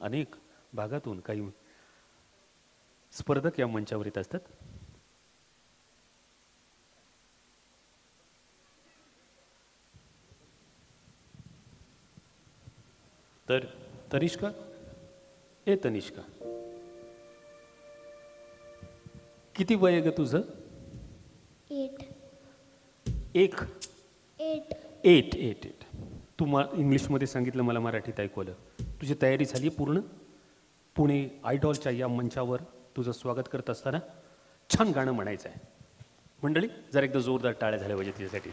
अनेक भागातून काही स्पर्धक या मंचावर येत असतात. तर तनिष्का, ए तनिष्का, किती वय आहे ग तुझं? 8. एक. 8. 8. तू इंग्लिशमध्ये सांगितलं, मला मराठीत ऐकवलं. तुझी तयारी झाली पूर्ण? पुणे आयडॉलच्या या मंचावर तुझं स्वागत करत असताना छान गाणं म्हणायचं आहे. मंडळी जर एकदा जोरदार टाळ्या झाल्या पाहिजे तिच्यासाठी.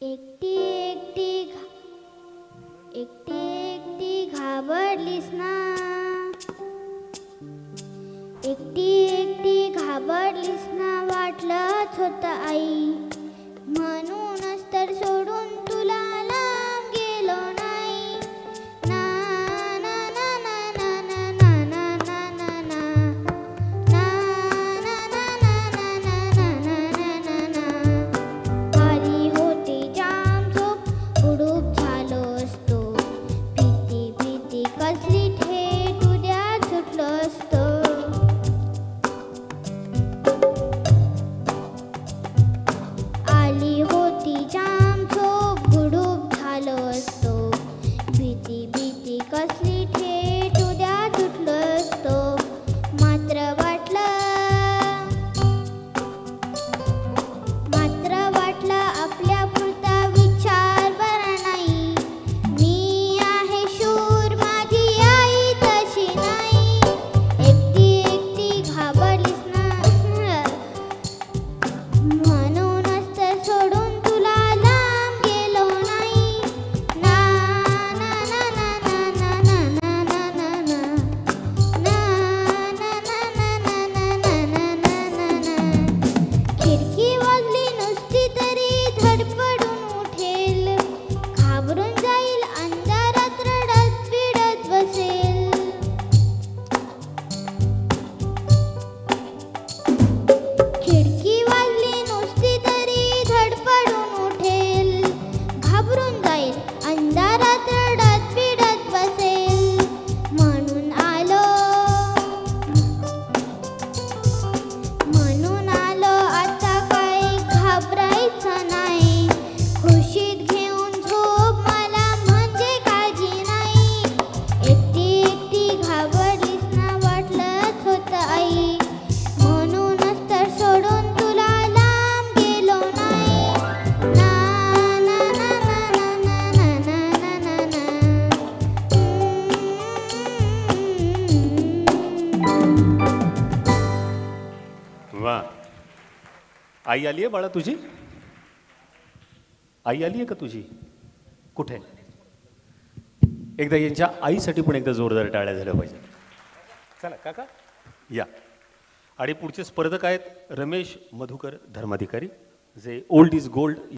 एकटी एकटी एकटी घाबरलीस ना, एकटी एकटी घाबरलीस ना, वाटलंच होतं आई, म्हणूनच तर सोडून तुला लांब गेलो नाही. ना ना ना ना ना ना ना ना ना ना ना ना ना ना ना ना ना. आली होती जाम झोप, उडूप झालो असतो, भीती भीती कसली थेट उद्या सुटलो असतो. आली होती जाम झोप, गुडूप झालो असतो, भीती भीती कसली थेट उद्या सुटलो असतो. मात्र वाटलं आपल्या पुरता विचार बरा नाही. मी आहे शूर, माझी आई तशी नाही. एकटी एकटी घाबरलीस ना, म्हणूनच तर सोडून तुला लांब गेलो नाही. ना ना ना ना ना ना ना ना ना ना ना ना ना ना ना. खिडकी वाजली नुसती तरी धडपडून उठेल, घाबरून जाईल, अंधारात रडत बिडत बसेल. खिडकी वाजली नुसती तरी धडपडून उठेल, घाबरून जाईल, अंधारात रडत बिडत बसेल. म्हणून आलो आता काही घाबरायचं नाही. खुशीत घेऊन झोप, मला म्हणजे काळजी नाही. एकटी एकटी घाबरलीस ना, वाटलंच होतं आई, म्हणूनच तर सोडून तुला लांब गेलो नाही. ना ना ना ना ना ना ना ना ना. वा, आई आली आहे बाळा तुझी? आई आली आहे का तुझी? कुठे? एकदा यांच्या आईसाठी पण एकदा जोरदार टाळ्या झाल्या पाहिजे. चला काका या. आणि पुढचे स्पर्धक आहेत रमेश मधुकर धर्माधिकारी, जे ओल्ड इज गोल्ड